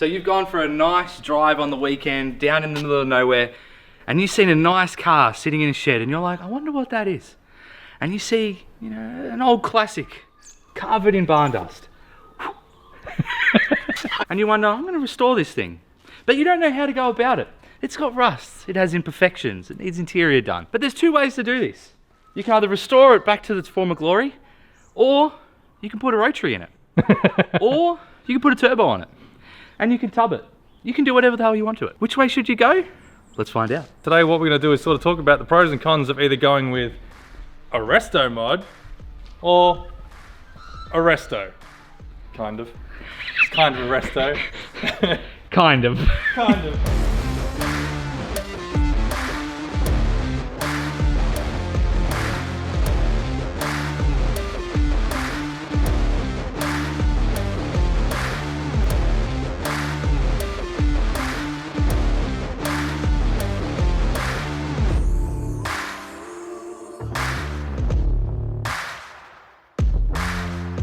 So you've gone for a nice drive on the weekend, down in the middle of nowhere, and you've seen a nice car sitting in a shed, and you're like, I wonder what that is. And you see, you know, an old classic, covered in barn dust. And you wonder, I'm gonna restore this thing. But you don't know how to go about it. It's got rust, it has imperfections, it needs interior done. But there's two ways to do this. You can either restore it back to its former glory, or you can put a rotary in it. Or you can put a turbo on it. And you can tub it. You can do whatever the hell you want to it. Which way should you go? Let's find out. Today what we're going to do is sort of talk about the pros and cons of either going with a resto mod or a resto. Kind of. It's kind of a resto. Kind of. Kind of.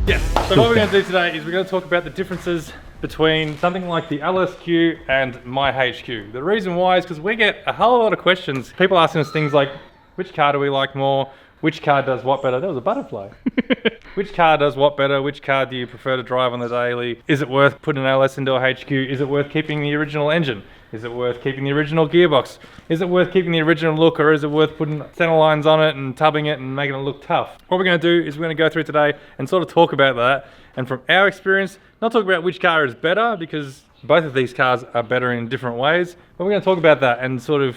Yes, so what we're going to do today is we're going to talk about the differences between something like the LSQ and my HQ. The reason why is because we get a whole lot of questions. People asking us things like, which car do we like more? Which car does what better? That was a butterfly. Which car does what better? Which car do you prefer to drive on the daily? Is it worth putting an LS into a HQ? Is it worth keeping the original engine? Is it worth keeping the original gearbox? Is it worth keeping the original look, or is it worth putting center lines on it and tubbing it and making it look tough? What we're going to do is we're going to go through today and sort of talk about that. And from our experience, not talk about which car is better, because both of these cars are better in different ways. But we're going to talk about that and sort of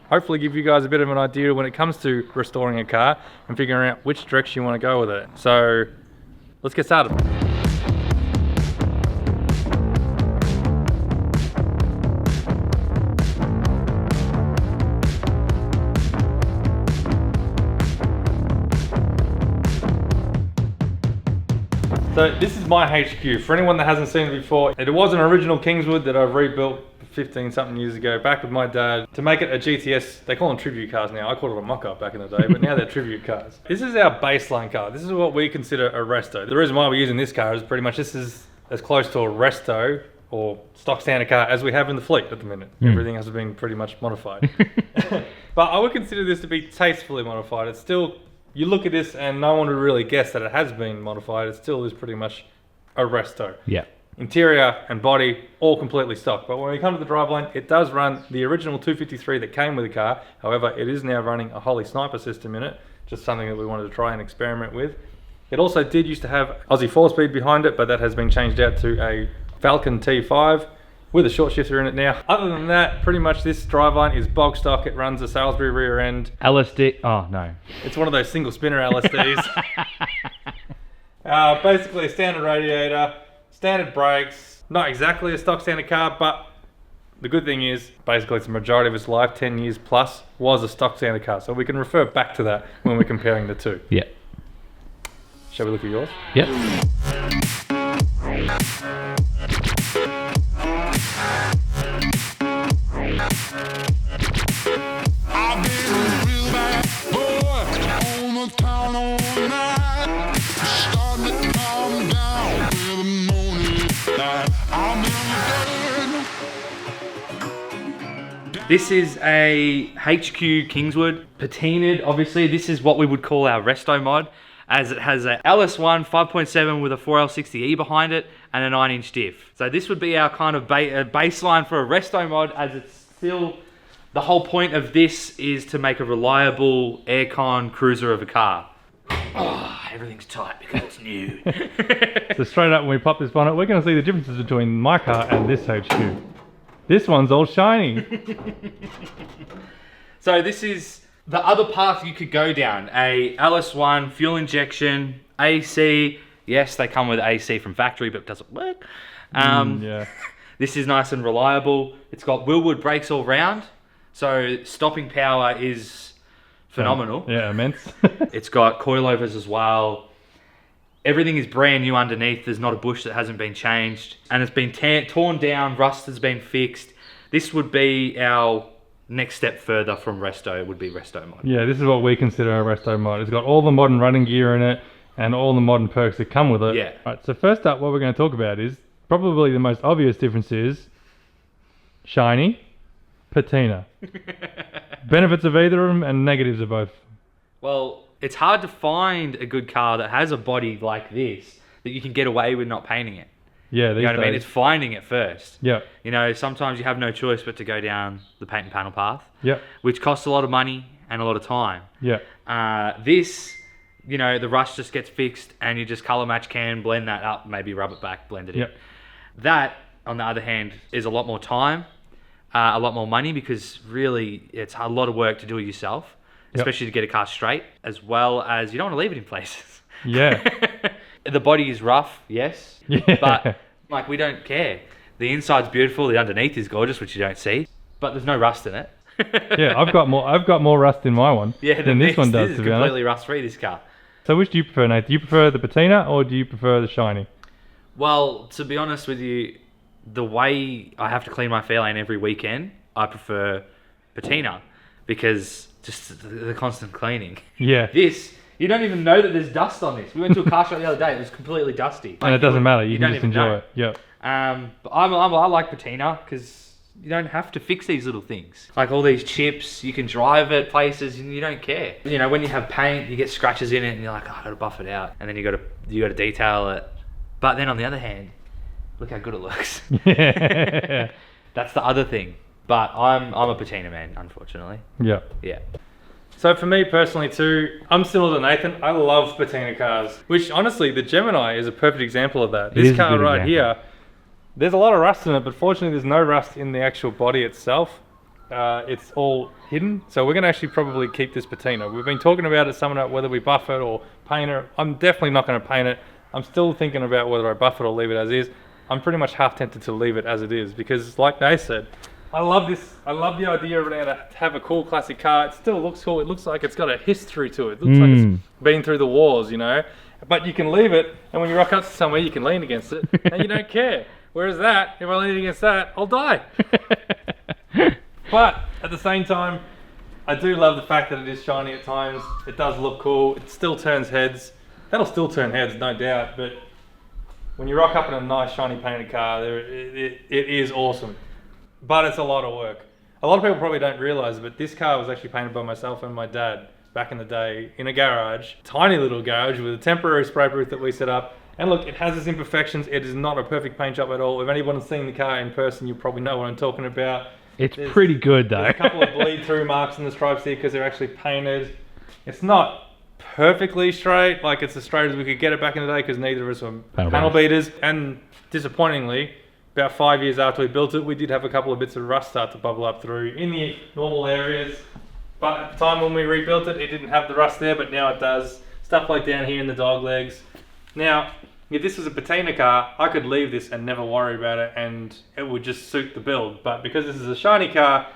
hopefully give you guys a bit of an idea when it comes to restoring a car and figuring out which direction you want to go with it. So let's get started. So this is my HQ. For anyone that hasn't seen it before, it was an original Kingswood that I've rebuilt 15 something years ago back with my dad to make it a GTS. They call them tribute cars now. I called it a mock-up back in the day, but now they're tribute cars. This is our baseline car. This is what we consider a resto. The reason why we're using this car is pretty much this is as close to a resto or stock standard car as we have in the fleet at the minute. Everything has been pretty much modified. But I would consider this to be tastefully modified. It's still, you look at this and no one would really guess that it has been modified. It still is pretty much a resto. Yeah. Interior and body, all completely stock. But when we come to the driveline, it does run the original 253 that came with the car. However, it is now running a Holley Sniper system in it, just something that we wanted to try and experiment with. It also did used to have Aussie 4-speed behind it, but that has been changed out to a Falcon T5 with a short shifter in it now. Other than that, pretty much this driveline is bog stock. It runs a Salisbury rear end. LSD, oh no. It's one of those single spinner LSDs. Basically a standard radiator, standard brakes, not exactly a stock standard car, but the good thing is basically it's the majority of its life, 10 years plus, was a stock standard car. So we can refer back to that when we're comparing the two. Yeah. Shall we look at yours? Yep. This is a HQ Kingswood, patinaed obviously. This is what we would call our resto mod, as it has a LS1 5.7 with a 4L60E behind it and a 9-inch diff. So this would be our kind of baseline for a resto mod, as it's still, the whole point of this is to make a reliable aircon cruiser of a car. Oh, everything's tight because it's new. So straight up when we pop this bonnet, we're going to see the differences between my car and this HQ. This one's all shiny. So this is the other path you could go down. A LS1 fuel injection, AC. Yes, they come with AC from factory, but it doesn't work. Yeah. This is nice and reliable. It's got Willwood brakes all round, so stopping power is phenomenal. Yeah, immense. It's got coilovers as well. Everything is brand new underneath. There's not a bush that hasn't been changed. And it's been torn down, rust has been fixed. This would be our next step further from resto. It would be resto mod. Yeah, this is what we consider a resto mod. It's got all the modern running gear in it and all the modern perks that come with it. Yeah. Right, so first up, what we're going to talk about is probably the most obvious difference is shiny, patina. Benefits of either of them and negatives of both. Well, it's hard to find a good car that has a body like this that you can get away with not painting it. Yeah, these You know what I mean? days. It's finding it first. Yeah, You know, sometimes you have no choice but to go down the paint and panel path, yeah, which costs a lot of money and a lot of time. yeah, This, you know, the rust just gets fixed and you just color match can, blend that up, maybe rub it back, blend it in. Yep. That, on the other hand, is a lot more time, a lot more money, because really it's a lot of work to do it yourself, especially to get a car straight, as well as you don't want to leave it in places. yeah. The body is rough, yes, Yeah. but like we don't care. The inside's beautiful, the underneath is gorgeous, which you don't see, but there's no rust in it. Yeah, I've got more rust in my one than this one does, This to is be honest. completely rust-free, this car. So which do you prefer, Nate? Do you prefer the patina or do you prefer the shiny? Well, to be honest with you, the way I have to clean my Fairlane every weekend, I prefer patina, because just the constant cleaning. Yeah. This, you don't even know that there's dust on this. We went to a car shop the other day, it was completely dusty. And it doesn't matter, you can don't just even enjoy know. it. Yeah. But I like patina because you don't have to fix these little things. Like all these chips, you can drive it places and you don't care. You know, when you have paint, you get scratches in it and you're like, oh, I gotta buff it out. And then you gotta detail it. But then on the other hand, look how good it looks. Yeah. That's the other thing. But I'm a patina man, unfortunately. Yeah. Yeah. So for me personally too, I'm similar to Nathan. I love patina cars, which honestly, the Gemini is a perfect example of that. It This is a car good right example. here, there's a lot of rust in it, but fortunately there's no rust in the actual body itself. It's all hidden. So we're gonna actually probably keep this patina. We've been talking about it, summing up whether we buff it or paint it. I'm definitely not gonna paint it. I'm still thinking about whether I buff it or leave it as is. I'm pretty much half tempted to leave it as it is because like Nate said, I love this. I love the idea of being able to have a cool classic car. It still looks cool. It looks like it's got a history to it. It looks like it's been through the wars, you know. But you can leave it, and when you rock up to somewhere, you can lean against it, and you don't care. Whereas that, if I lean against that, I'll die. But at the same time, I do love the fact that it is shiny at times. It does look cool. It still turns heads. That'll still turn heads, no doubt. But when you rock up in a nice shiny painted car, it is awesome. But it's a lot of work. A lot of people probably don't realise, but this car was actually painted by myself and my dad back in the day in a garage, tiny little garage with a temporary spray booth that we set up. And look, it has its imperfections. It is not a perfect paint job at all. If anyone's seen the car in person, you probably know what I'm talking about. It's pretty good though. There's a couple of bleed through marks in the stripes here because they're actually painted. It's not perfectly straight, like it's as straight as we could get it back in the day because neither of us were panel beaters. And disappointingly, about 5 years after we built it, we did have a couple of bits of rust start to bubble up through in the normal areas. But at the time when we rebuilt it, it didn't have the rust there, but now it does. Stuff like down here in the dog legs. Now, if this was a patina car, I could leave this and never worry about it and it would just suit the build. But because this is a shiny car,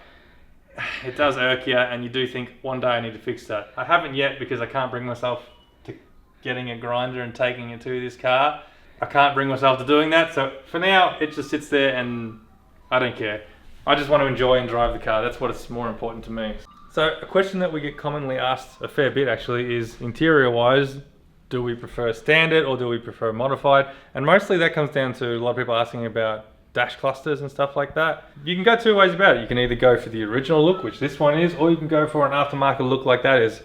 it does irk you and you do think one day I need to fix that. I haven't yet because I can't bring myself to getting a grinder and taking it to this car. I can't bring myself to doing that, so for now it just sits there and I don't care. I just want to enjoy and drive the car. That's what is more important to me. So a question that we get commonly asked a fair bit actually is interior wise, do we prefer standard or do we prefer modified? And mostly that comes down to a lot of people asking about dash clusters and stuff like that. You can go two ways about it. You can either go for the original look, which this one is, or you can go for an aftermarket look like that is.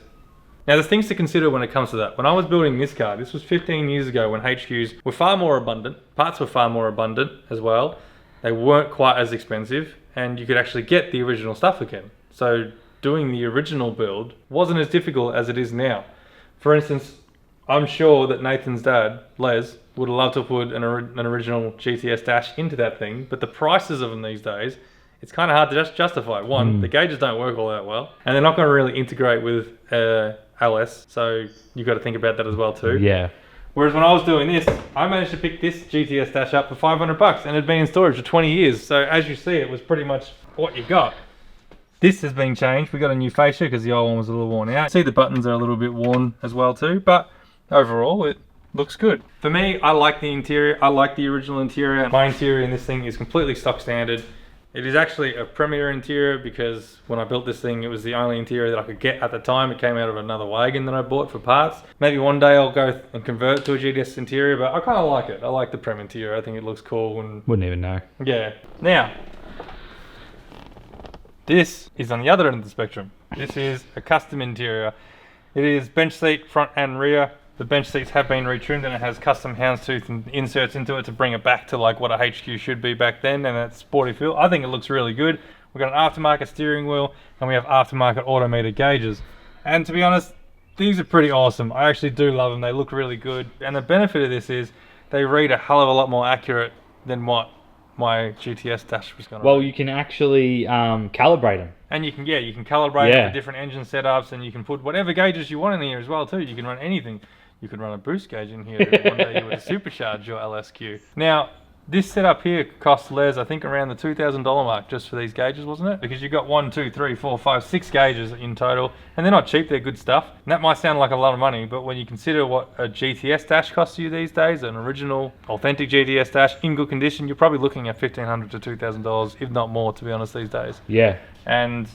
Now there's things to consider when it comes to that. When I was building this car, this was 15 years ago when HQs were far more abundant, parts were far more abundant as well. They weren't quite as expensive and you could actually get the original stuff again. So doing the original build wasn't as difficult as it is now. For instance, I'm sure that Nathan's dad, Les, would have loved to put an original GTS dash into that thing, but the prices of them these days, it's kind of hard to just justify. One, the gauges don't work all that well, and they're not going to really integrate with LS, so you've got to think about that as well too. Yeah. Whereas when I was doing this, I managed to pick this GTS dash up for $500 and it had been in storage for 20 years. So as you see, it was pretty much what you got. This has been changed. We got a new fascia because the old one was a little worn out. See the buttons are a little bit worn as well too, but overall it looks good. For me, I like the interior. I like the original interior. My interior in this thing is completely stock standard. It is actually a premier interior because when I built this thing, it was the only interior that I could get at the time. It came out of another wagon that I bought for parts. Maybe one day I'll go and convert it to a GTS interior, but I kind of like it. I like the Prem interior. I think it looks cool. And Wouldn't even know. yeah. Now, this is on the other end of the spectrum. This is a custom interior. It is bench seat front and rear. The bench seats have been retrimmed and it has custom houndstooth and inserts into it to bring it back to like what a HQ should be back then, and that sporty feel. I think it looks really good. We've got an aftermarket steering wheel and we have aftermarket automated gauges. And to be honest, these are pretty awesome. I actually do love them. They look really good. And the benefit of this is they read a hell of a lot more accurate than what my GTS dash was going to. Well, you can actually calibrate them. And you can calibrate it for different engine setups, and you can put whatever gauges you want in here as well too. You can run anything. You could run a boost gauge in here if one day you were to supercharge your LSQ. Now, this setup here cost Les, I think, around the $2,000 mark just for these gauges, wasn't it? Because you've got 1, 2, 3, 4, 5, 6 gauges in total, and they're not cheap, they're good stuff. And that might sound like a lot of money, but when you consider what a GTS dash costs you these days, an original, authentic GTS dash in good condition, you're probably looking at $1,500 to $2,000, if not more, to be honest, these days. Yeah. And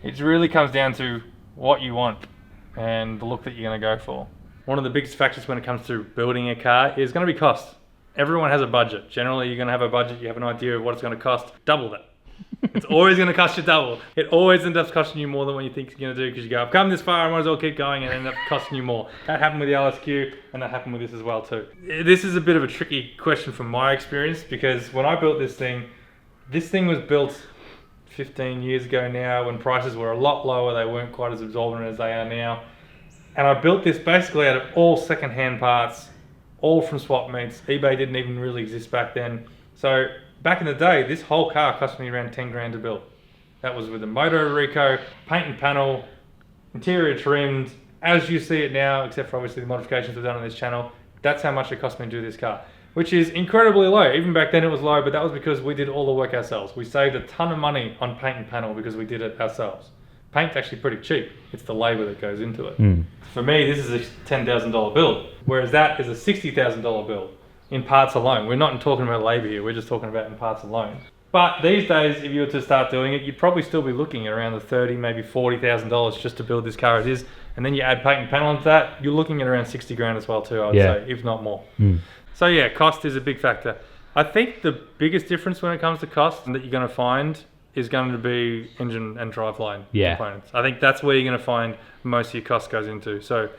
it really comes down to what you want and the look that you're going to go for. One of the biggest factors when it comes to building a car is going to be cost. Everyone has a budget. Generally, you're going to have a budget, you have an idea of what it's going to cost. Double that. It's always going to cost you double. It always ends up costing you more than what you think it's going to do because you go, I've come this far, I might as well keep going, and end up costing you more. That happened with the LSQ, and that happened with this as well too. This is a bit of a tricky question from my experience because when I built this thing was built 15 years ago now when prices were a lot lower. They weren't quite as absorbent as they are now. And I built this basically out of all second-hand parts, all from swap meets. eBay didn't even really exist back then. So back in the day, this whole car cost me around 10 grand to build. That was with a motor reco, paint and panel, interior trimmed, as you see it now, except for obviously the modifications we've done on this channel. That's how much it cost me to do this car, which is incredibly low. Even back then it was low, but that was because we did all the work ourselves. We saved a ton of money on paint and panel because we did it ourselves. Paint's actually pretty cheap. It's the labor that goes into it. For me, this is a $10,000 build, whereas that is a $60,000 build in parts alone. We're not talking about labor here, we're just talking about in parts alone. But these days, if you were to start doing it, you'd probably still be looking at around the $30,000, maybe $40,000 just to build this car as is. And then you add paint and panel into that, you're looking at around 60 grand as well too, I would say, if not more. So yeah, cost is a big factor. I think the biggest difference when it comes to cost that you're going to find is going to be engine and driveline components. I think that's where you're going to find most of your cost goes into. So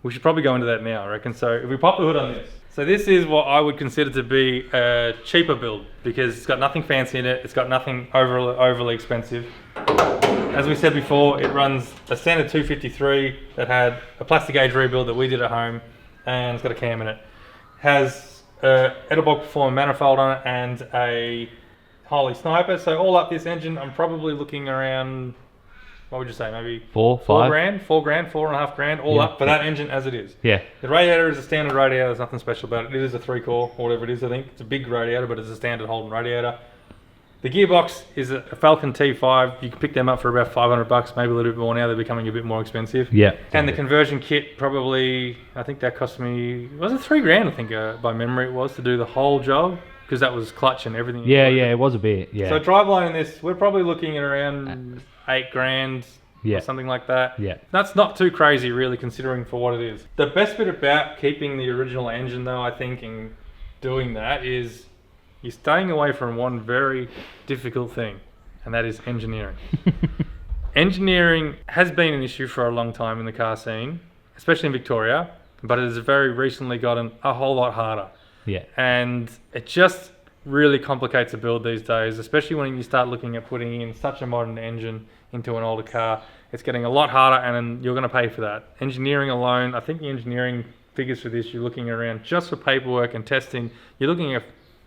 we should probably go into that now, I reckon. So if we pop the hood on this. So this is what I would consider to be a cheaper build because it's got nothing fancy in it. It's got nothing overly expensive. As we said before, it runs a standard 253 that had a plastic gauge rebuild that we did at home, and it's got a cam in it. Has a Edelbock Performer manifold on it and a Holy Sniper. So all up this engine, I'm probably looking around, what would you say, maybe four grand, $4.5 grand, all up for that engine as it is. The radiator is a standard radiator, there's nothing special about it. It is a 3-core, or whatever it is, I think. It's a big radiator, but it's a standard Holden radiator. The gearbox is a Falcon T5. You can pick them up for about $500, maybe a little bit more now. They're becoming a bit more expensive. And the conversion kit, probably, I think that cost me, was it $3 grand, I think, by memory it was, to do the whole job. Because that was clutch and everything. It was a bit, So driveline in this, we're probably looking at around $8 grand or something like that. That's not too crazy really considering for what it is. The best bit about keeping the original engine though, I think, and doing that is you're staying away from one very difficult thing, and that is engineering. Engineering has been an issue for a long time in the car scene, especially in Victoria, but it has very recently gotten a whole lot harder. And it just really complicates a build these days, especially when you start looking at putting in such a modern engine into an older car. It's getting a lot harder, and you're going to pay for that. Engineering alone, I think the engineering figures for this, you're looking around just for paperwork and testing, you're looking at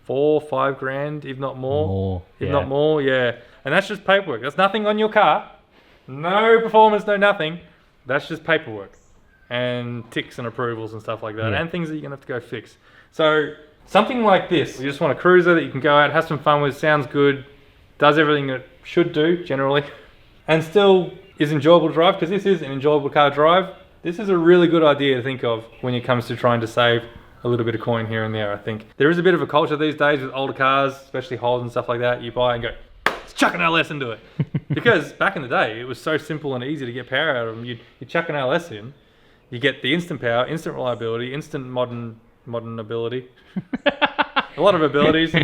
$4-5 grand, if not more. Not more, And that's just paperwork. That's nothing on your car. No performance, no nothing. That's just paperwork and ticks and approvals and stuff like that, and things that you're going to have to go fix. So something like this, you just want a cruiser that you can go out, have some fun with, sounds good, does everything it should do generally, and still is enjoyable to drive, because this is an enjoyable car to drive. This is a really good idea to think of when it comes to trying to save a little bit of coin here and there, I think. There is a bit of a culture these days with older cars, especially Holden and stuff like that. You buy and go, let's chuck an LS into it. Because back in the day, it was so simple and easy to get power out of them. You chuck an LS in, you get the instant power, instant reliability, instant modern ability, a lot of abilities,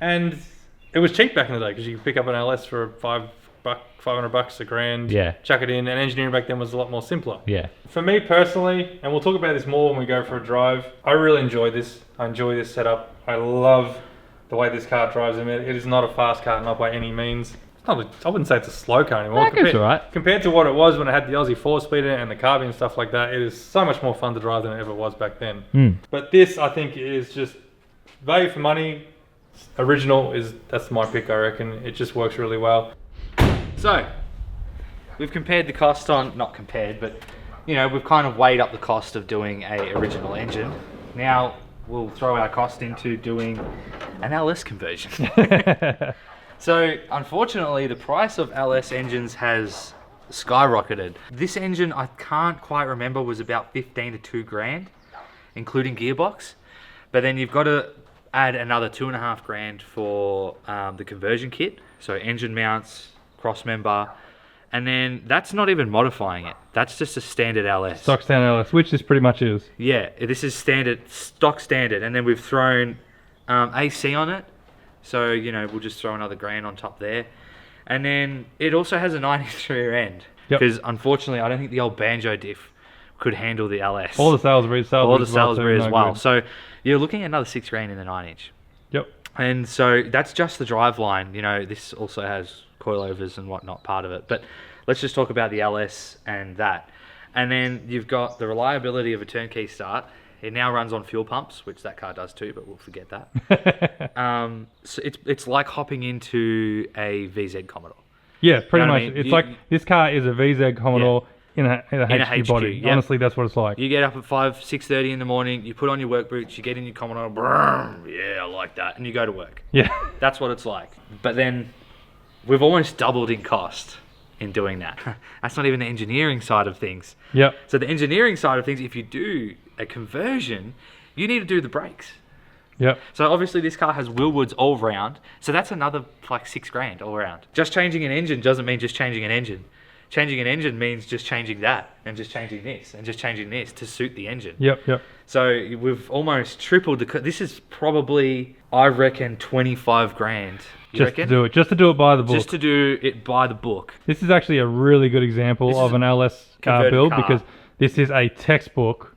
and it was cheap back in the day because you could pick up an LS for $500, $1,000, Yeah. chuck it in, and engineering back then was a lot more simpler. Yeah. For me personally, and we'll talk about this more when we go for a drive, I really enjoy this. I enjoy this setup. I love the way this car drives in it. It is not a fast car, not by any means. It's not I wouldn't say it's a slow car anymore. It's alright. Compared to what it was when it had the Aussie 4-speeder and the carbine and stuff like that, it is so much more fun to drive than it ever was back then. But this, I think, is just value for money. Original that's my pick, I reckon. It just works really well. So, we've compared the cost on, not compared, but we've kind of weighed up the cost of doing a original engine. Now, we'll throw our cost into doing an LS conversion. So, unfortunately, the price of LS engines has skyrocketed. This engine, I can't quite remember, was about 15 to $2,000, including gearbox. But then you've got to add another $2,500 for the conversion kit. So engine mounts, cross member, and then that's not even modifying it. That's just a standard LS. Stock standard LS, which this pretty much is. Yeah, this is stock standard, and then we've thrown AC on it. So, we'll just throw another $1,000 on top there. And then it also has a 9-inch rear end. Because unfortunately, I don't think the old Banjo diff could handle the LS. All the Salisbury as well. So you're looking at another $6,000 in the 9-inch. Yep. And so that's just the driveline. This also has coilovers and whatnot part of it. But let's just talk about the LS and that. And then you've got the reliability of a turnkey start. It now runs on fuel pumps, which that car does too, but we'll forget that. So it's like hopping into a VZ Commodore. Yeah, pretty much. It's like this car is a VZ Commodore in a HQ body. Yep. Honestly, that's what it's like. You get up at 6:30 in the morning, you put on your work boots, you get in your Commodore, brrr, yeah, I like that, and you go to work. Yeah. That's what it's like. But then we've almost doubled in cost in doing that. That's not even the engineering side of things. Yep. So the engineering side of things, if you do a conversion, you need to do the brakes. Yep. So obviously this car has Willwoods all round, so that's another like $6,000 all round. Just changing an engine doesn't mean just changing an engine. Changing an engine means just changing that, and just changing this, and just changing this to suit the engine. Yep. So we've almost tripled this is probably, I reckon, $25,000. Just to do it by the book. Just to do it by the book. This is actually a really good example of an LS build because this is a textbook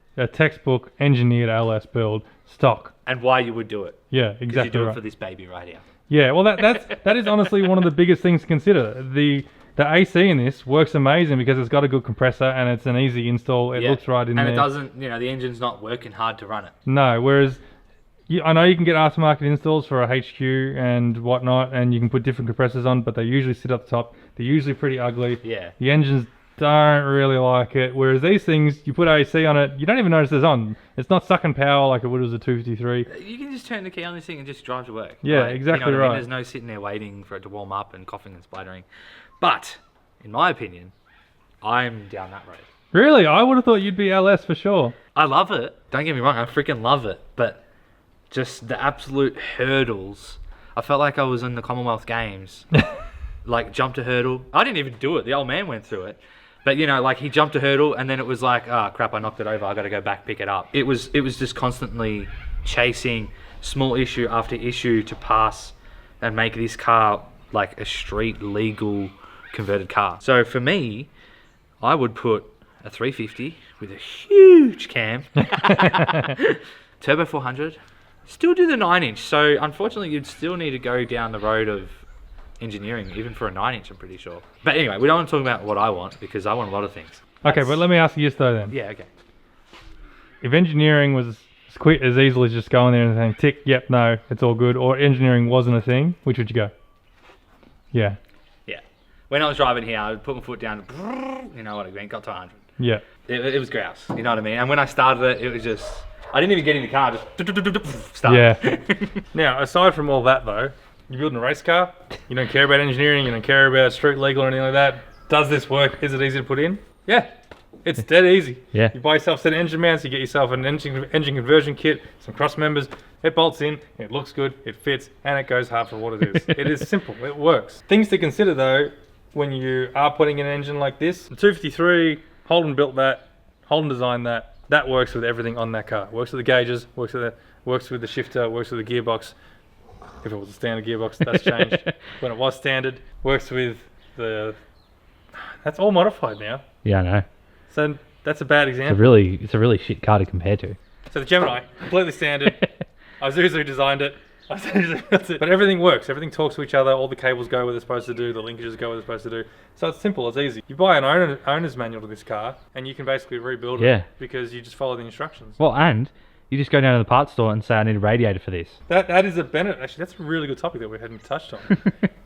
engineered LS build stock. And why you would do it. Yeah, exactly. You do right. it for this baby right here. Yeah, well that is honestly one of the biggest things to consider. The AC in this works amazing because it's got a good compressor and it's an easy install. It looks right in there. And it doesn't, the engine's not working hard to run it. No, whereas I know you can get aftermarket installs for a HQ and whatnot, and you can put different compressors on, but they usually sit up the top. They're usually pretty ugly. Yeah. The engines don't really like it. Whereas these things, you put AC on it, you don't even notice it's on. It's not sucking power like it would as a 253. You can just turn the key on this thing and just drive to work. Yeah, exactly right. There's no sitting there waiting for it to warm up and coughing and splattering. But, in my opinion, I'm down that road. Really? I would have thought you'd be LS for sure. I love it. Don't get me wrong, I freaking love it. But just the absolute hurdles. I felt like I was in the Commonwealth Games. Like, jumped a hurdle. I didn't even do it. The old man went through it. But, like, he jumped a hurdle, and then it was like, crap, I knocked it over. I got to go back, pick it up. It was just constantly chasing small issue after issue to pass and make this car, like, a street legal converted car. So, for me, I would put a 350 with a huge cam. Turbo 400. Still do the 9-inch. So, unfortunately, you'd still need to go down the road of engineering, even for a 9-inch, I'm pretty sure. But anyway, we don't want to talk about what I want, because I want a lot of things. Okay, but let me ask you this though then. Yeah, okay. If engineering was as easily as just going there and saying, tick, yep, no, it's all good, or engineering wasn't a thing, which would you go? Yeah. Yeah. When I was driving here, I would put my foot down, you know what I mean, got to 100. Yeah. It was grouse, you know what I mean? And when I started it, it was just, I didn't even get in the car, just start. Yeah. Now, aside from all that though, you're building a race car, you don't care about engineering, you don't care about street legal or anything like that. Does this work? Is it easy to put in? Yeah. It's dead easy. Yeah. You buy yourself a set of engine mounts, you get yourself an engine conversion kit, some cross members, it bolts in, it looks good, it fits, and it goes hard for what it is. It is simple, it works. Things to consider though, when you are putting in an engine like this, the 253, Holden built that, Holden designed that, that works with everything on that car. Works with the gauges, works with the shifter, works with the gearbox. If it was a standard gearbox, that's changed. When it was standard, works with the... That's all modified now. Yeah, I know. So that's a bad example. It's a really shit car to compare to. So the Gemini, completely standard. Isuzu designed it. That's it. But everything works. Everything talks to each other. All the cables go where they're supposed to do. The linkages go where they're supposed to do. So it's simple. It's easy. You buy an owner's manual to this car, and you can basically rebuild it because you just follow the instructions. Well, and you just go down to the parts store and say, I need a radiator for this. That is a benefit. Actually, that's a really good topic that we hadn't touched on.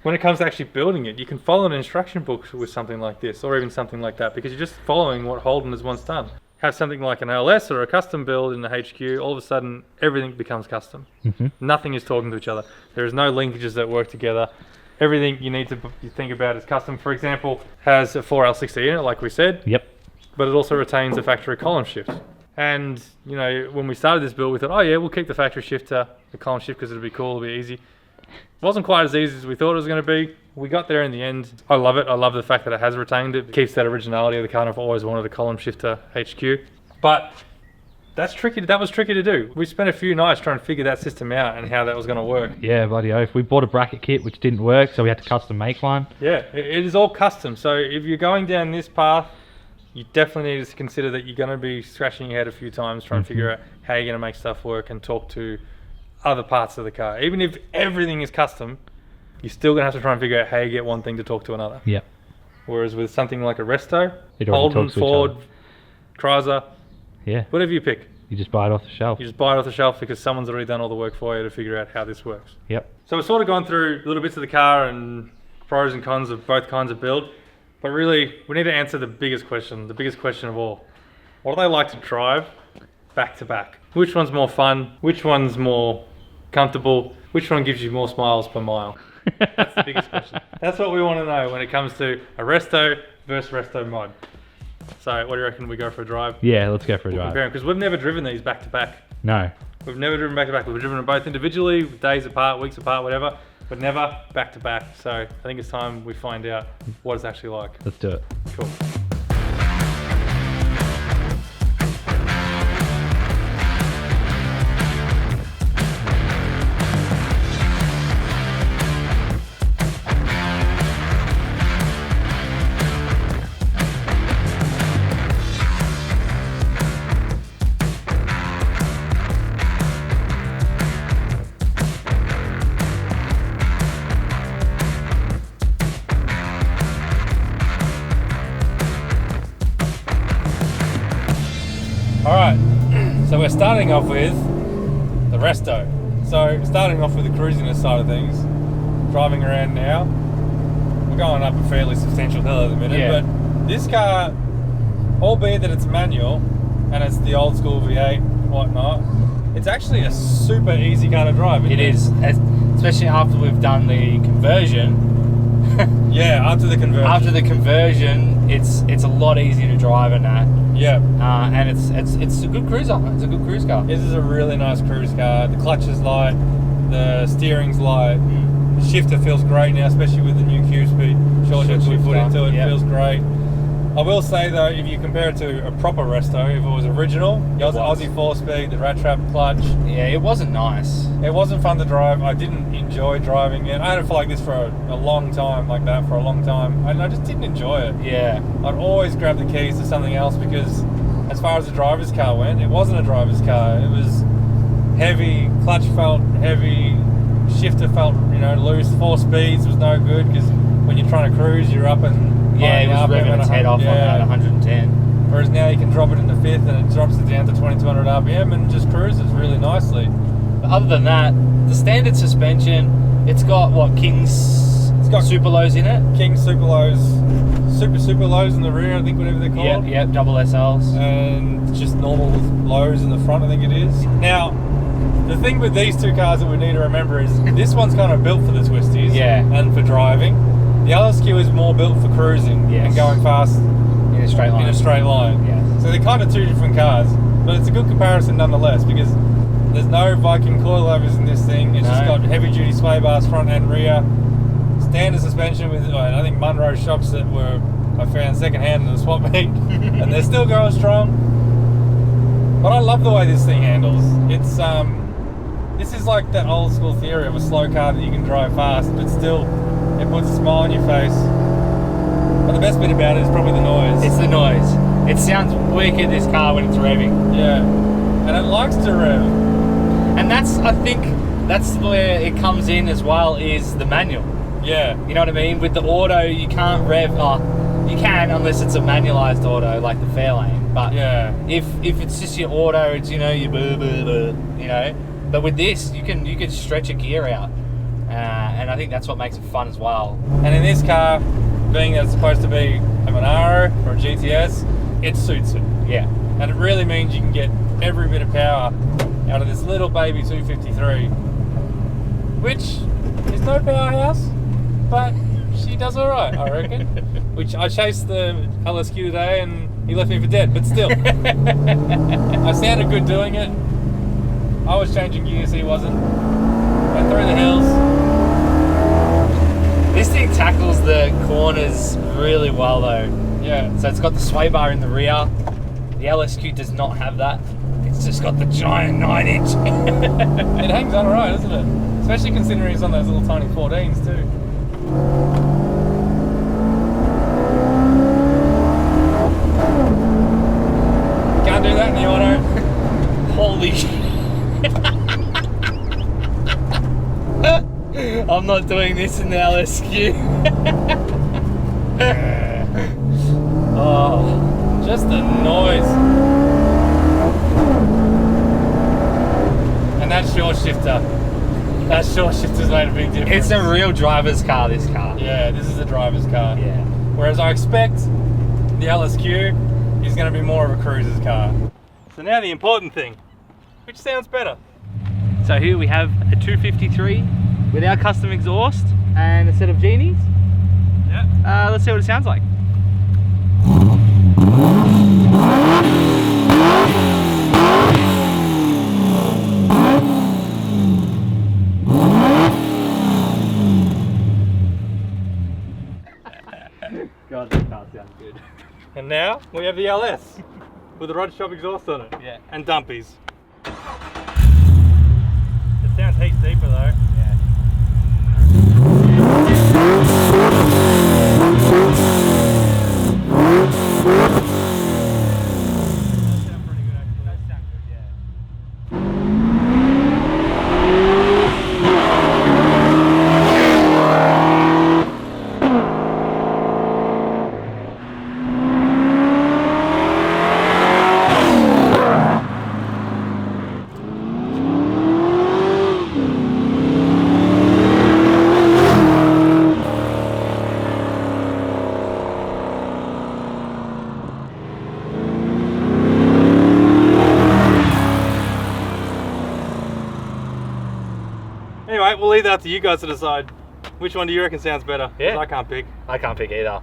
When it comes to actually building it, you can follow an instruction book with something like this, or even something like that, because you're just following what Holden has once done. Have something like an LS or a custom build in the HQ, all of a sudden everything becomes custom. Nothing is talking to each other. There is no linkages that work together. Everything you need to think about is custom. For example, has a 4L60 in it, like we said. Yep. But it also retains a factory column shift. And, you know, when we started this build, we thought, oh yeah, we'll keep the factory shifter, the column shift, because it'll be cool, it'll be easy. It wasn't quite as easy as we thought it was going to be. We got there in the end. I love it. I love the fact that it has retained it. It keeps that originality of the car, and I've always wanted a column shifter HQ. But that's tricky. That was tricky to do. We spent a few nights trying to figure that system out and how that was going to work. Yeah, bloody oath. We bought a bracket kit which didn't work, so we had to custom make one. Yeah, it is all custom. So if you're going down this path, you definitely need to consider that you're going to be scratching your head a few times trying to figure out how you're going to make stuff work and talk to other parts of the car. Even if everything is custom, you're still going to have to try and figure out how you get one thing to talk to another. Yeah. Whereas with something like a Resto, It already Holden, talks to each Ford, other. Chrysler, Yeah. whatever you pick, You just buy it off the shelf. you just buy it off the shelf because someone's already done all the work for you to figure out how this works. Yep. So we've sort of gone through little bits of the car and pros and cons of both kinds of build, but really we need to answer the biggest question of all. What do they like to drive back to back? Which one's more fun? Which one's more comfortable? Which one gives you more smiles per mile? That's the biggest question. That's what we want to know when it comes to a Resto versus Resto mod. So what do you reckon we go for a drive? Yeah, let's go for a drive. Because we've never driven these back to back. No. We've never driven back to back. We've driven them both individually, days apart, weeks apart, whatever, but never back to back. So I think it's time we find out what it's actually like. Let's do it. Cool. Alright, so we're starting off with the Resto. So starting off with the cruisiness side of things, driving around now, we're going up a fairly substantial hill at the minute, but this car, albeit that it's manual and it's the old school V8 and whatnot, it's actually a super easy car to drive. It is, especially after we've done the conversion. Yeah, after the conversion. After the conversion, it's a lot easier to drive in that. Yeah. And it's a good cruiser. It's a good cruise car. This is a really nice cruise car. The clutch is light, the steering's light. The shifter feels great now, especially with the new Q speed short shifter we put into it. It feels great. I will say though, if you compare it to a proper Resto, if it was original, the Aussie 4-speed, the rat trap clutch. Yeah, it wasn't nice. It wasn't fun to drive. I didn't enjoy driving it. I had it for like this for a long time, like that for a long time, and I just didn't enjoy it. Yeah. I'd always grab the keys to something else because as far as the driver's car went, it wasn't a driver's car. It was heavy, clutch felt heavy, shifter felt, loose. 4 speeds was no good because when you're trying to cruise, you're up and it was revving its head off on that 110. Whereas now you can drop it in the fifth and it drops it down to 2200 RPM and just cruises really nicely. But other than that, the standard suspension, it's got King's super lows in it. King's super lows, super lows in the rear, I think, whatever they're called. Yep, double SLs. And just normal lows in the front, I think it is. Now, the thing with these two cars that we need to remember is this one's kind of built for the twisties and for driving. The LSQ is more built for cruising and going fast. In a straight line. In a straight line. Yeah. So they're kind of two different cars, but it's a good comparison nonetheless because there's no Viking coilovers in this thing. It's just got heavy duty sway bars front and rear. Standard suspension with I think Munro shocks that I found second hand in the swap meet, and they're still going strong. But I love the way this thing handles. It's this is like that old school theory of a slow car that you can drive fast, but still it puts a smile on your face. But the best bit about it is probably the noise. It's the noise. It sounds wicked, this car, when it's revving. Yeah, and it likes to rev. And I think that's where it comes in as well, is the manual. Yeah. You know what I mean? With the auto, you can't rev. You can, unless it's a manualized auto like the Fairlane. But yeah, if it's just your auto, it's you blah, blah, blah, you know. But with this, you can stretch a gear out, and I think that's what makes it fun as well. And in this car, being that it's supposed to be a Monaro or a GTS, it suits it. Yeah. And it really means you can get every bit of power out of this little baby 253, which is no powerhouse, but she does all right, I reckon. Which I chased the LSQ today and he left me for dead, but still. I sounded good doing it. I was changing gears, he wasn't. Went through the hills. This thing tackles the corners really well though. Yeah. So it's got the sway bar in the rear. The LSQ does not have that. It's just got the giant 9-inch. It hangs on alright, doesn't it? Especially considering it's on those little tiny 14s too. Can't do that in the auto. Holy shit. I'm not doing this in the LSQ. Oh, just the noise. And that short shifter. That short shifter's made a big difference. It's a real driver's car, this car. Yeah, this is a driver's car. Yeah. Whereas I expect the LSQ is going to be more of a cruiser's car. So now the important thing. Which sounds better? So here we have a 253 with our custom exhaust and a set of genies. Yeah. Let's see what it sounds like. God, that car sounds good. And now we have the LS with the Rod Shop exhaust on it. Yeah. And dumpies. It sounds heaps deeper though. Yeah. Does sound pretty good actually. That sounds good, yeah. Anyway, we'll leave that up to you guys to decide. Which one do you reckon sounds better? 'Cause Yeah. I can't pick. I can't pick either.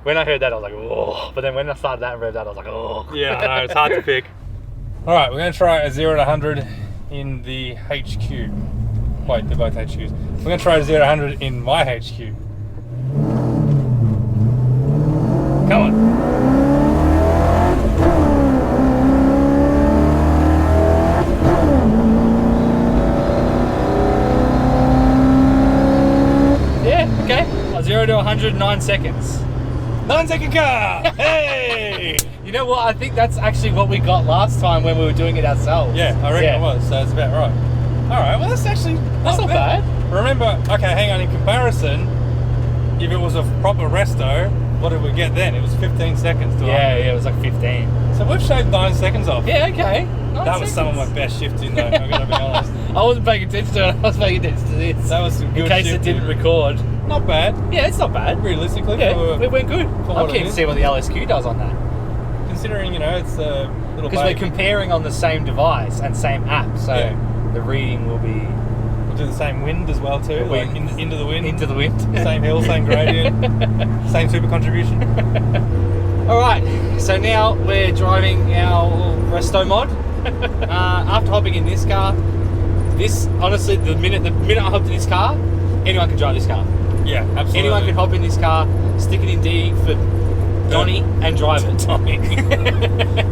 When I heard that, I was like, oh. But then when I started that and revved that, I was like, oh. Yeah, I know, it's hard to pick. Alright, we're going to try a 0 to 100 in the HQ. Wait, they're both HQs. We're going to try a 0 to 100 in my HQ. Come on. Yeah, okay. 0 to 100, 9 seconds. 9-second car! Hey! You know what? I think that's actually what we got last time when we were doing it ourselves. Yeah, I reckon it was, so it's about right. Alright, well that's actually That's not bad. Remember, okay, hang on, in comparison, if it was a proper resto, what did we get then? It was 15 seconds to 100. Yeah, it was like 15. So we've shaved 9 seconds off. Yeah, okay. That was some of my best shifting though, I'm gonna be honest. I wasn't paying attention to it, I was paying attention to this. That was some good in case shifting. it didn't record. Not bad, Yeah, it's not bad. realistically. Yeah, for, it went good. for I'm what keen it to is. see what the LSQ does on that. Considering, you know, it's a little Because we're baby. comparing on the same device and same app, so Yeah. the reading will be We'll do the same wind as well too, like into the wind. into the wind. Same hill, same gradient, same super contribution. Alright, so now we're driving our RESTOMOD. After hopping in this car, honestly, the minute I hopped in this car, anyone can drive this car. Yeah, absolutely. Anyone can hop in this car, stick it in D for Donnie, and drive it.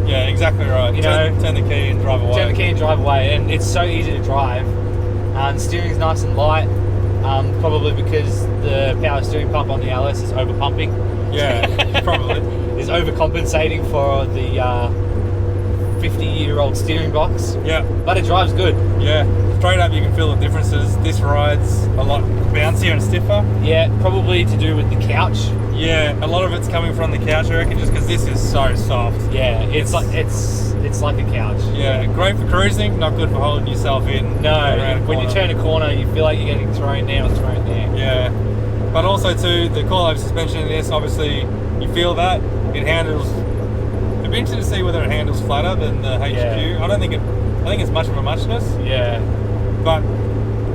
Yeah, exactly right. Turn the key and drive away. Turn the key and drive away, and it's so easy to drive. The steering's nice and light, probably because the power steering pump on the LS is over pumping. Yeah, probably. Is overcompensating for the 50-year-old steering box. Yeah. But it drives good. Yeah. Straight up you can feel the differences. This rides a lot bouncier and stiffer. Yeah, probably to do with the couch. Yeah, a lot of it's coming from the couch, I reckon, just because this is so soft. Yeah, it's like a couch. Yeah, great for cruising, not good for holding yourself in. No, when you turn a corner, you feel like you're getting thrown there or thrown there. Yeah, but also too, the coil-over suspension in this, obviously, you feel that. It handles... It'd be interesting to see whether it handles flatter than the HQ. Yeah. I think it's much of a muchness. Yeah. But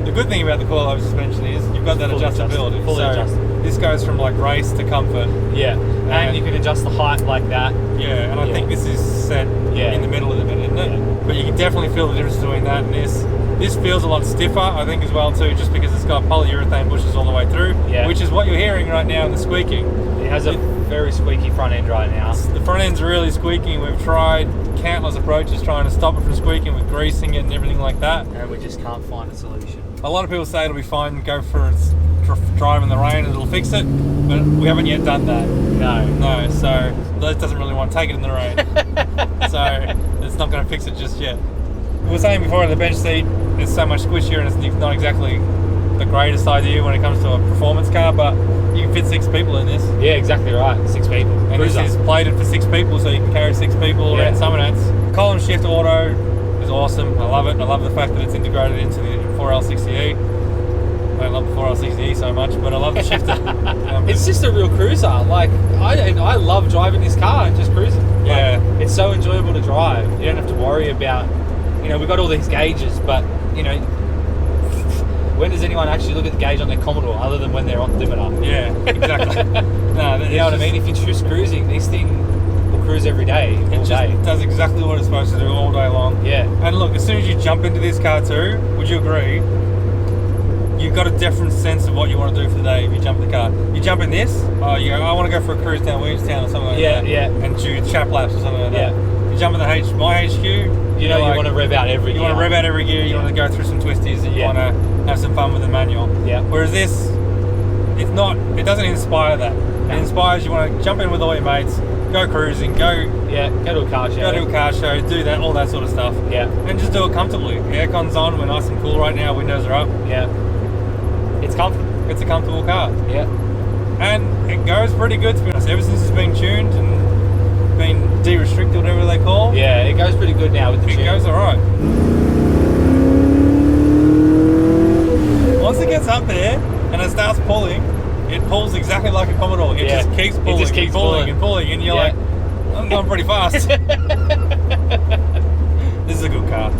the good thing about the coil-over suspension is you've got that adjustability. Fully adjustable. This goes from like race to comfort. Yeah, and you can adjust the height like that. Yeah, and I think this is set in the middle of the minute, isn't it? Yeah. But you can definitely feel the difference between that and this. This feels a lot stiffer, I think, as well too, just because it's got polyurethane bushes all the way through, which is what you're hearing right now in the squeaking. It has a very squeaky front end right now. The front end's really squeaking. We've tried countless approaches trying to stop it from squeaking with greasing it and everything like that. And we just can't find a solution. A lot of people say it'll be fine, go for a drive in the rain and it'll fix it, but we haven't yet done that. No, so Liz doesn't really want to take it in the rain. So it's not going to fix it just yet. We were saying before, the bench seat is so much squishier and it's not exactly the greatest idea when it comes to a performance car, but you can fit 6 people in this. Yeah, exactly right, 6 people. And this is plated for 6 people, so you can carry 6 people around Summernats. Column shift auto is awesome. I love it. I love the fact that it's integrated into the 4L60E. I don't love the 4L60E so much, but I love the shifter. It's just a real cruiser. Like I love driving this car and just cruising. Yeah, like, it's so enjoyable to drive. You don't have to worry about, we've got all these gauges, but when does anyone actually look at the gauge on their Commodore other than when they're on limiter? Yeah, exactly. No, you know what I mean? If you're just cruising, this thing will cruise every day, all day. It does exactly what it's supposed to do all day long. Yeah. And look, as soon as you jump into this car too, would you agree? You've got a different sense of what you want to do for the day if you jump in the car. You jump in this, I want to go for a cruise down Williamstown or something like that. Yeah. And do chap laps or something like that. You jump in my HQ, you want to rev out every gear. You want to rev out every gear, you want to go through some twisties, and you want to have some fun with the manual. Yeah. Whereas this, it doesn't inspire that. It inspires you want to jump in with all your mates, go cruising, go to a car show. Do that, all that sort of stuff. Yeah. And just do it comfortably. Aircon's on, we're nice and cool right now, windows are up. Yeah. It's comfortable. It's a comfortable car. Yeah. And it goes pretty good, to be honest. Ever since it's been tuned and been de-restricted, whatever they call. Yeah, it goes pretty good now with the tune. It goes alright. Once it gets up there and it starts pulling, it pulls exactly like a Commodore. It just keeps pulling. It just keeps pulling and pulling, and you're like, I'm going pretty fast. This is a good car.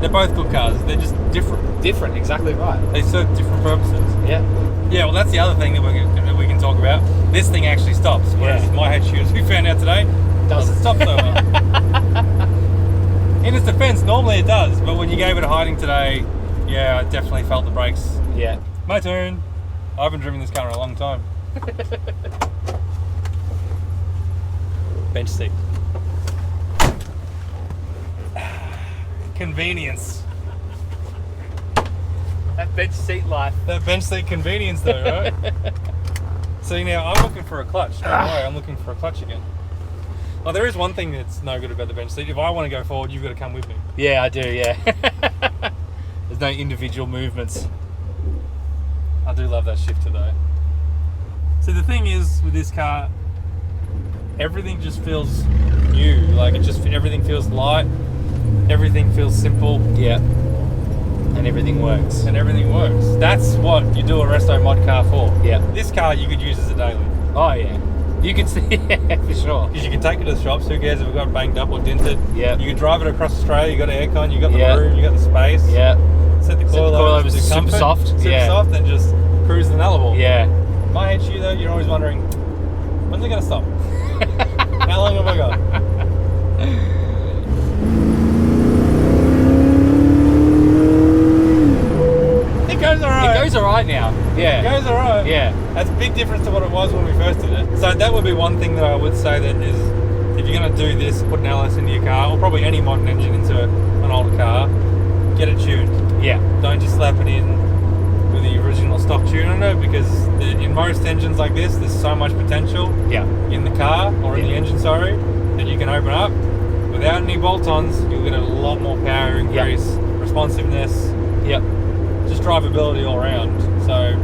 They're both good cars. They're just different. Different, exactly right. They serve different purposes. Yeah. Yeah, well, that's the other thing that we can talk about. This thing actually stops, whereas my HQ, as we found out today, doesn't stop so well. In its defense, normally it does, but when you gave it a hiding today, yeah, I definitely felt the brakes. Yeah. My turn. I haven't driven this car in a long time. Bench seat. Convenience. That bench seat life. That bench seat convenience though, right? See, now I'm looking for a clutch. Don't worry, I'm looking for a clutch again. Oh, there is one thing that's no good about the bench seat. If I want to go forward, you've got to come with me. Yeah, I do, yeah. There's no individual movements. I do love that shifter though. So the thing is, with this car, everything just feels new. Like everything feels light. Everything feels simple. Yeah. And everything works. That's what you do a RESTOMOD car for. Yeah. This car you could use as a daily. Oh yeah. You can see, yeah, for sure. Because you can take it to the shops. Who cares if it got banged up or dented? Yeah. You can drive it across Australia. You got aircon. You got the room. You got the space. Yeah. Set the coilover super soft. Super soft, and just cruise the Nullarbor. Yeah. My HU though, you're always wondering, when's it gonna stop? How long have I got? It goes alright. It goes alright now. Yeah. It goes alright. Yeah. That's a big difference to what it was when we first did it. So that would be one thing that I would say that is, if you're going to do this, put an LS into your car, or probably any modern engine into an old car, get it tuned. Yeah. Don't just slap it in with the original stock tune on it, because in most engines like this, there's so much potential Yeah. in the car, or in the engine, sorry, that you can open up. Without any bolt-ons, you'll get a lot more power increase, responsiveness, Yep. just drivability all around. So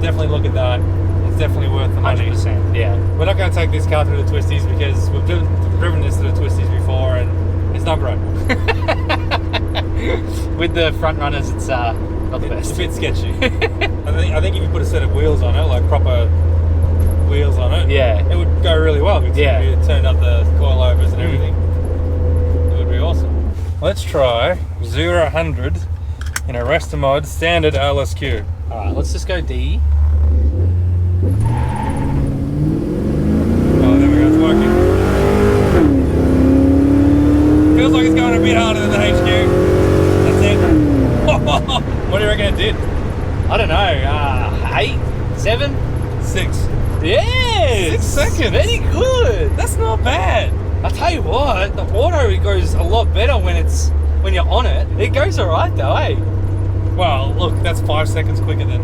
definitely look at that. It's definitely worth the money. 100%. Yeah. We're not going to take this car through the twisties because we've driven this through the twisties before and it's not great. With the front runners, it's not the It's best. a bit sketchy. I think if you put a set of wheels on it, like proper wheels on it, Yeah. it would go really well. If you turned up the coilovers and everything, it would be awesome. Let's try 0-100 in a RESTOMOD standard LSQ. Alright, let's just go D. Oh, there we go, it's working. Feels like it's going a bit harder than the HQ. That's it. What do you reckon it did? I don't know, 8? 7? 6. Yes! 6 seconds. Very good! That's not bad. I'll tell you what, the auto goes a lot better when you're on it. It goes alright though, eh? Well, look, that's 5 seconds quicker than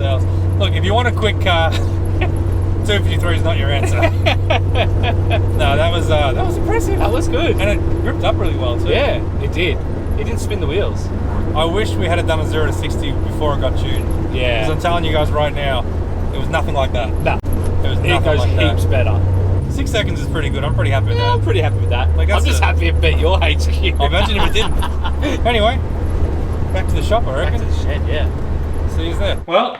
ours. Look, if you want a quick car, 253 is not your answer. No, that was impressive. That was good. And it gripped up really well too. Yeah, it did. It didn't spin the wheels. I wish we had done a 0 to 60 before it got tuned. Yeah. Because I'm telling you guys right now, it was nothing like that. No. It was nothing It goes like heaps that. better. 6 seconds is pretty good. I'm pretty happy with Yeah, that. I'm pretty happy with that. Like, I'm that's just happy it beat your HQ. I imagine if it didn't. Anyway, back to the shop, I Back reckon. to the shed, yeah. See you there. Well,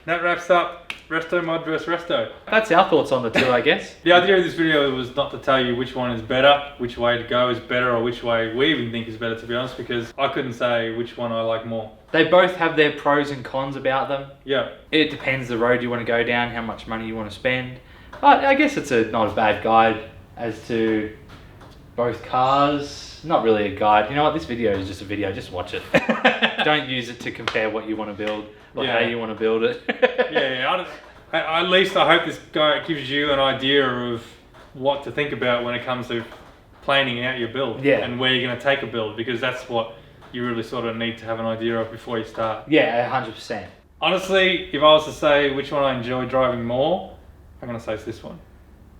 that wraps up RESTOMOD versus RESTO. That's our thoughts on the two, I guess. The idea of this video was not to tell you which one is better, which way to go is better, or which way we even think is better, to be honest, because I couldn't say which one I like more. They both have their pros and cons about them. Yeah. It depends the road you want to go down, how much money you want to spend. But I guess it's not a bad guide as to both cars. Not really a guide. You know what? This video is just a video. Just watch it. Don't use it to compare what you want to build or how you want to build it. Yeah. At least I hope this guy gives you an idea of what to think about when it comes to planning out your build. Yeah. And where you're going to take a build, because that's what you really sort of need to have an idea of before you start. Yeah, 100%. Honestly, if I was to say which one I enjoy driving more, I'm going to say it's this one.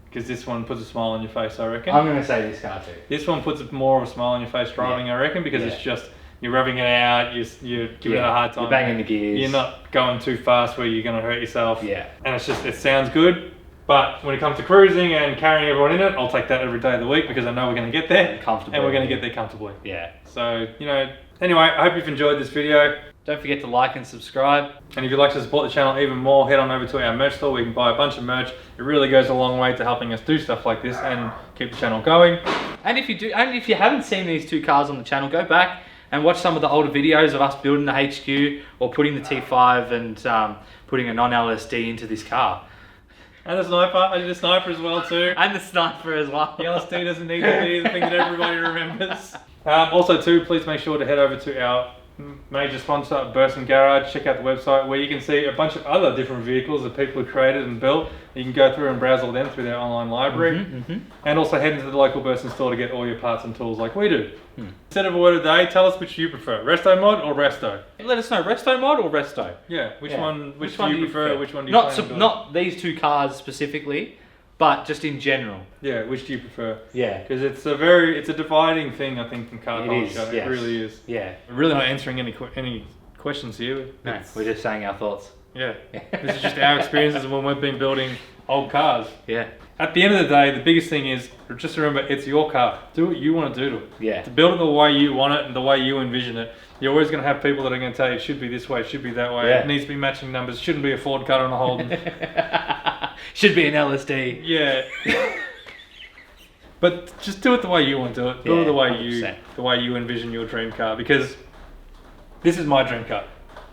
Because this one puts a smile on your face, I reckon. I'm going to say this car too. This one puts more of a smile on your face driving, I reckon, because it's just, you're revving it out, you're giving it a hard time. You're banging the gears. You're not going too fast where you're going to hurt yourself. Yeah. And it's just, it sounds good. But when it comes to cruising and carrying everyone in it, I'll take that every day of the week, because I know we're going to get there. Comfortably. And we're going to get there comfortably. Yeah. So, anyway, I hope you've enjoyed this video. Don't forget to like and subscribe. And if you'd like to support the channel even more, head on over to our merch store where you can buy a bunch of merch. It really goes a long way to helping us do stuff like this and keep the channel going. And if you haven't seen these two cars on the channel, go back and watch some of the older videos of us building the HQ or putting the T5 and putting a non-LSD into this car. And the sniper, I did a sniper as well too. And the sniper as well. The LSD doesn't need to be the thing that everybody remembers. Also too, please make sure to head over to our major sponsor, Hackshop Garage. Check out the website where you can see a bunch of other different vehicles that people have created and built. You can go through and browse all them through their online library. And also head into the local Burson store to get all your parts and tools like we do. Instead of a word of the day, tell us which you prefer, RESTOMOD or RESTO? Let us know, RESTOMOD or RESTO? Yeah, which one do you prefer? Which one do you not plan on building? not these two cars specifically, but just in general. Yeah, which do you prefer? Yeah. Because it's a dividing thing, I think, in car culture. Yes. It really is. Yeah. We're really not answering any questions here. No, we're just saying our thoughts. Yeah. This is just our experiences when we've been building old cars. Yeah. At the end of the day, the biggest thing is, just remember, it's your car. Do what you want to do to it. Yeah. To build it the way you want it and the way you envision it. You're always going to have people that are going to tell you it should be this way, it should be that way. Yeah. It needs to be matching numbers. It shouldn't be a Ford car and a Holden. Should be an LSD. Yeah. But just do it the way you want to do it. Do it the way 100%. you envision your dream car. Because this is my dream car.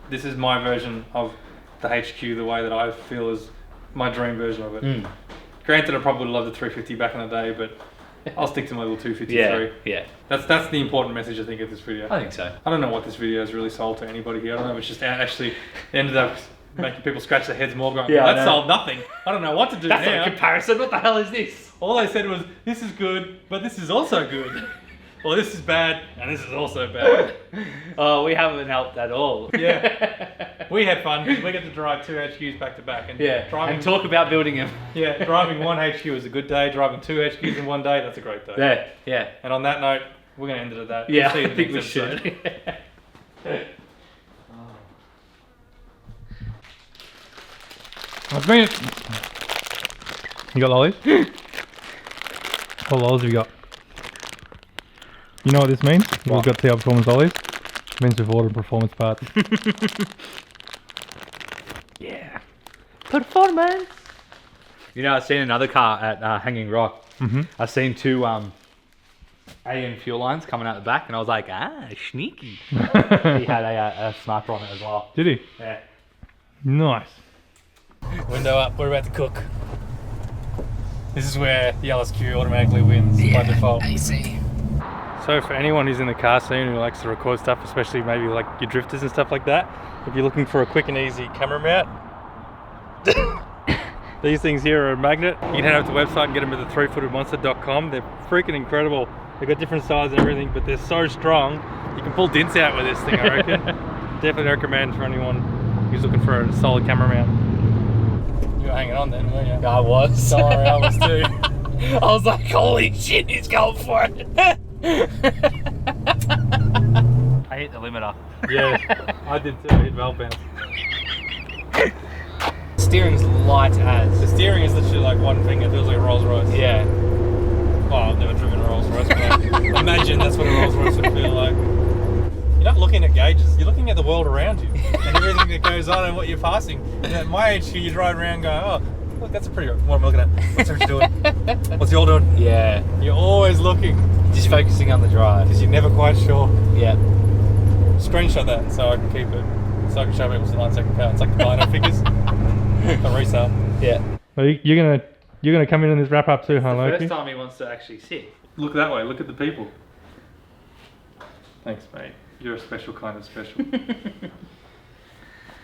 This is my version of the HQ, the way that I feel is my dream version of it. Granted, I probably would love the 350 back in the day, but I'll stick to my little 253. Yeah. That's the important message I think of this video. I think so. I don't know what this video has really sold to anybody here. I don't know if it's just actually ended up making people scratch their heads more going, Yeah, that sold nothing. I don't know what to do That's now. not a comparison. What the hell is this? All they said was, this is good, but this is also good. Or this is bad, and this is also bad. Oh, we haven't helped at all. Yeah. We had fun because we get to drive 2 HQs back to back. And and talk about building them. Yeah, driving 1 HQ is a good day. Driving 2 HQs in one day, that's a great day. Yeah. And on that note, we're going to end it at that. Yeah, We'll see you in I the think we next episode. should. What's been it? You got lollies? What lollies have you got? You know what this means? We've got Tiperformance lollies. It means we've ordered performance parts. Yeah. Performance. You know, I've seen another car at Hanging Rock. I've seen 2 AN fuel lines coming out the back, and I was like, sneaky. He had a sniper on it as well. Did he? Yeah. Nice. Window up, we're about to cook. This is where the LSQ automatically wins by default. AC. So for anyone who's in the car scene who likes to record stuff, especially maybe like your drifters and stuff like that, if you're looking for a quick and easy camera mount, these things here are a magnet. You can head over to the website and get them at the 3footedmonster.com. They're freaking incredible. They've got different sizes and everything, but they're so strong, you can pull dents out with this thing, I reckon. Definitely recommend for anyone who's looking for a solid camera mount. You were hanging on then, weren't you? I was. Don't worry, I was too. I was like, holy shit, he's going for it. I hit the limiter. Yeah, I did too. I hit valve bounce. Steering's light as. The steering is literally like one finger. It feels like a Rolls Royce. Yeah. Well, I've never driven a Rolls Royce, but I imagine that's what a Rolls Royce would feel like. You're not looking at gauges, you're looking at the world around you and everything that goes on and what you're passing. And at my age, you drive around going, oh, look, that's a pretty. What am I looking at? What's Rich doing? What's y'all doing? Yeah. You're always looking. Just focusing on the drive. Because you're never quite sure. Yeah. Screenshot that so I can keep it. So I can show people it's a 9-second car. It's like the Dino figures. A resale. Yeah. Well, you're gonna come in this wrap up too, huh, Loki? First time he wants to actually sit. Look that way. Look at the people. Thanks, mate. You're a special kind of special.